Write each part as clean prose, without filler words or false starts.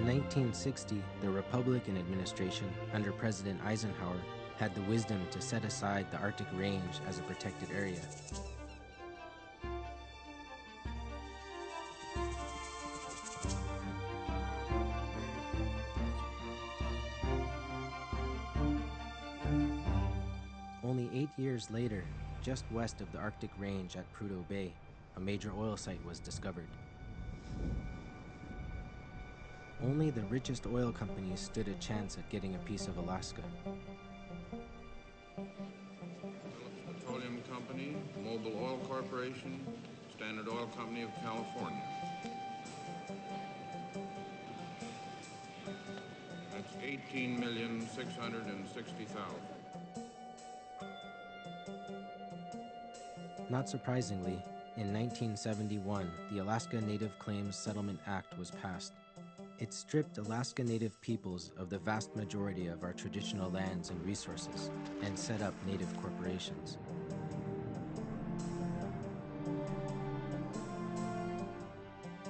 In 1960, the Republican administration, under President Eisenhower, had the wisdom to set aside the Arctic Range as a protected area. Only 8 years later, just west of the Arctic Range at Prudhoe Bay, a major oil site was discovered. Only the richest oil companies stood a chance at getting a piece of Alaska. Phillips Petroleum Company, Mobil Oil Corporation, Standard Oil Company of California. That's 18,660,000. Not surprisingly, in 1971, the Alaska Native Claims Settlement Act was passed. It stripped Alaska Native peoples of the vast majority of our traditional lands and resources and set up Native corporations.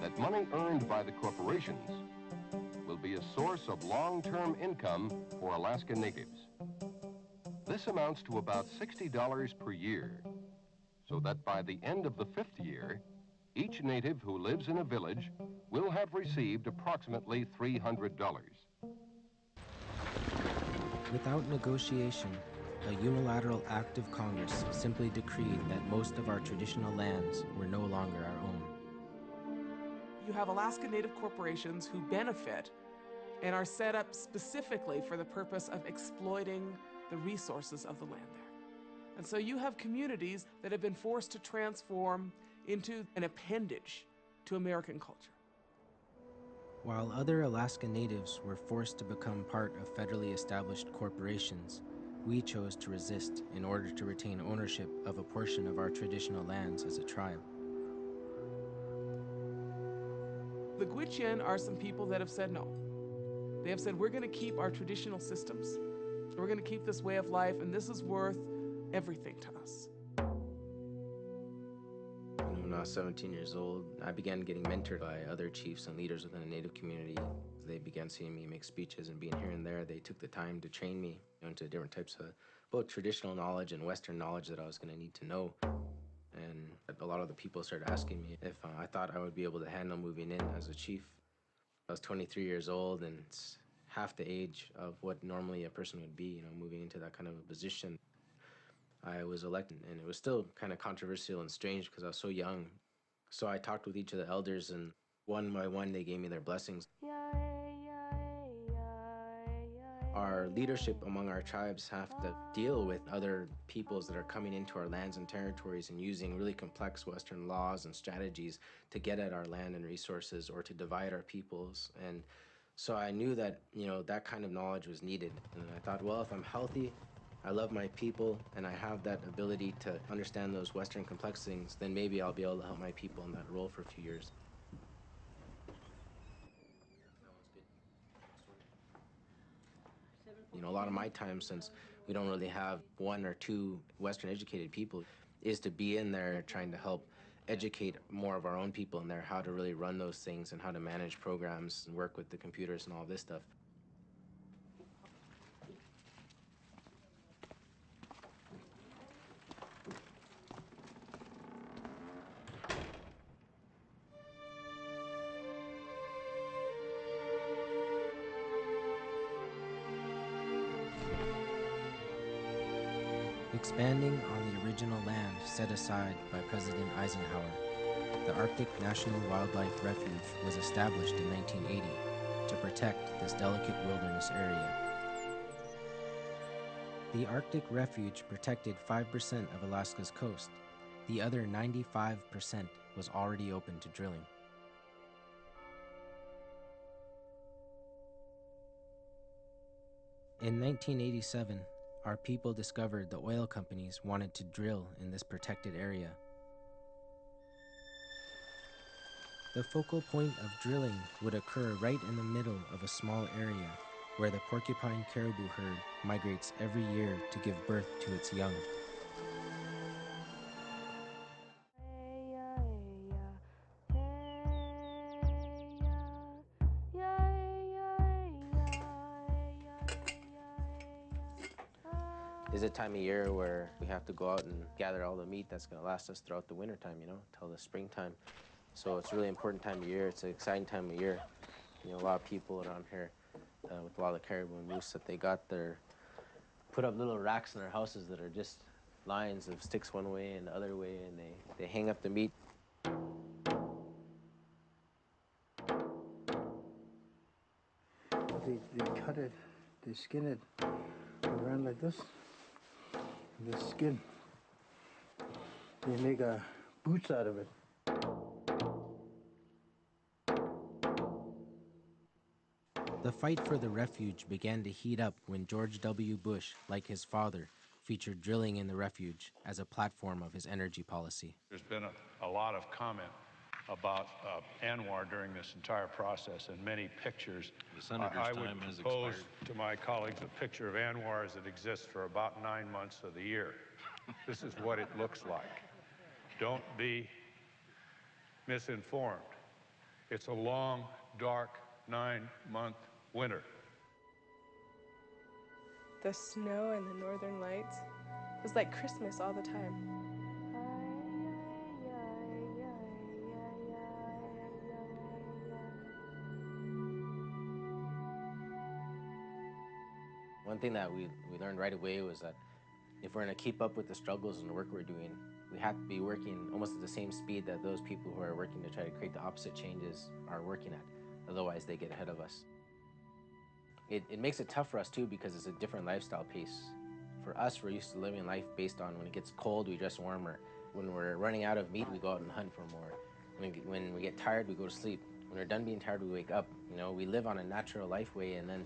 That money earned by the corporations will be a source of long-term income for Alaska Natives. This amounts to about $60 per year, so that by the end of the 5th year, each Native who lives in a village will have received approximately $300. Without negotiation, a unilateral act of Congress simply decreed that most of our traditional lands were no longer our own. You have Alaska Native corporations who benefit and are set up specifically for the purpose of exploiting the resources of the land there. And so you have communities that have been forced to transform into an appendage to American culture. While other Alaska Natives were forced to become part of federally established corporations, we chose to resist in order to retain ownership of a portion of our traditional lands as a tribe. The Gwich'in are some people that have said no. They have said, we're going to keep our traditional systems. We're going to keep this way of life, and this is worth everything to us. When I was 17 years old, I began getting mentored by other chiefs and leaders within the Native community. They began seeing me make speeches and being here and there. They took the time to train me into different types of both traditional knowledge and Western knowledge that I was going to need to know. And a lot of the people started asking me if I thought I would be able to handle moving in as a chief. I was 23 years old, and it's half the age of what normally a person would be, moving into that kind of a position. I was elected, and it was still kind of controversial and strange because I was so young. So I talked with each of the elders, and one by one, they gave me their blessings. Our leadership among our tribes have to deal with other peoples that are coming into our lands and territories and using really complex Western laws and strategies to get at our land and resources or to divide our peoples. And so I knew that, that kind of knowledge was needed. And I thought, well, if I'm healthy, I love my people, and I have that ability to understand those Western complex things, then maybe I'll be able to help my people in that role for a few years. A lot of my time, since we don't really have one or two Western educated people, is to be in there trying to help educate more of our own people in there how to really run those things and how to manage programs and work with the computers and all this stuff. Expanding on the original land set aside by President Eisenhower, the Arctic National Wildlife Refuge was established in 1980 to protect this delicate wilderness area. The Arctic Refuge protected 5% of Alaska's coast. The other 95% was already open to drilling. In 1987, our people discovered the oil companies wanted to drill in this protected area. The focal point of drilling would occur right in the middle of a small area where the porcupine caribou herd migrates every year to give birth to its young. is a time of year where we have to go out and gather all the meat that's going to last us throughout the winter time, you know, till the springtime. So it's a really important time of year. It's an exciting time of year. You know, a lot of people around here with a lot of caribou and moose that they got their, put up little racks in their houses that are just lines of sticks one way and the other way, and they hang up the meat. They cut it, they skin it around like this. The skin, they make boots out of it. The fight for the refuge began to heat up when George W. Bush, like his father, featured drilling in the refuge as a platform of his energy policy. There's been a lot of comment about ANWR during this entire process, and many pictures. The senator's I time would has propose expired. to my colleagues a picture of ANWR as it exists for about 9 months of the year. This is what it looks like. Don't be misinformed. It's a long, dark, 9-month winter. The snow and the northern lights, it was like Christmas all the time. One thing that we learned right away was that if we're going to keep up with the struggles and the work we're doing, we have to be working almost at the same speed that those people who are working to try to create the opposite changes are working at. Otherwise, they get ahead of us. It makes it tough for us, too, because it's a different lifestyle pace. For us, we're used to living life based on when it gets cold, we dress warmer. When we're running out of meat, we go out and hunt for more. When we get tired, we go to sleep. When we're done being tired, we wake up. You know, we live on a natural life way, and then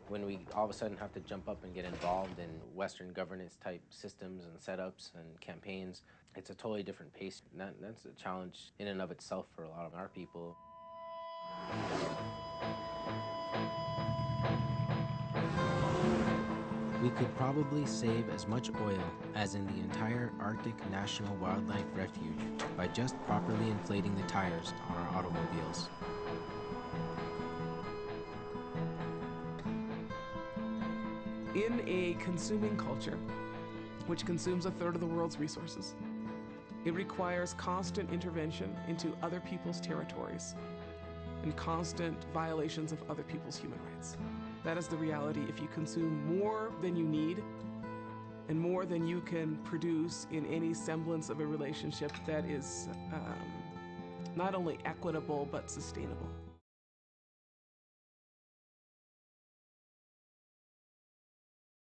when we all of a sudden have to jump up and get involved in Western governance type systems and setups and campaigns, it's a totally different pace. And that's a challenge in and of itself for a lot of our people. We could probably save as much oil as in the entire Arctic National Wildlife Refuge by just properly inflating the tires on our automobiles. In a consuming culture, which consumes a third of the world's resources, it requires constant intervention into other people's territories and constant violations of other people's human rights. That is the reality if you consume more than you need and more than you can produce in any semblance of a relationship that is not only equitable but sustainable.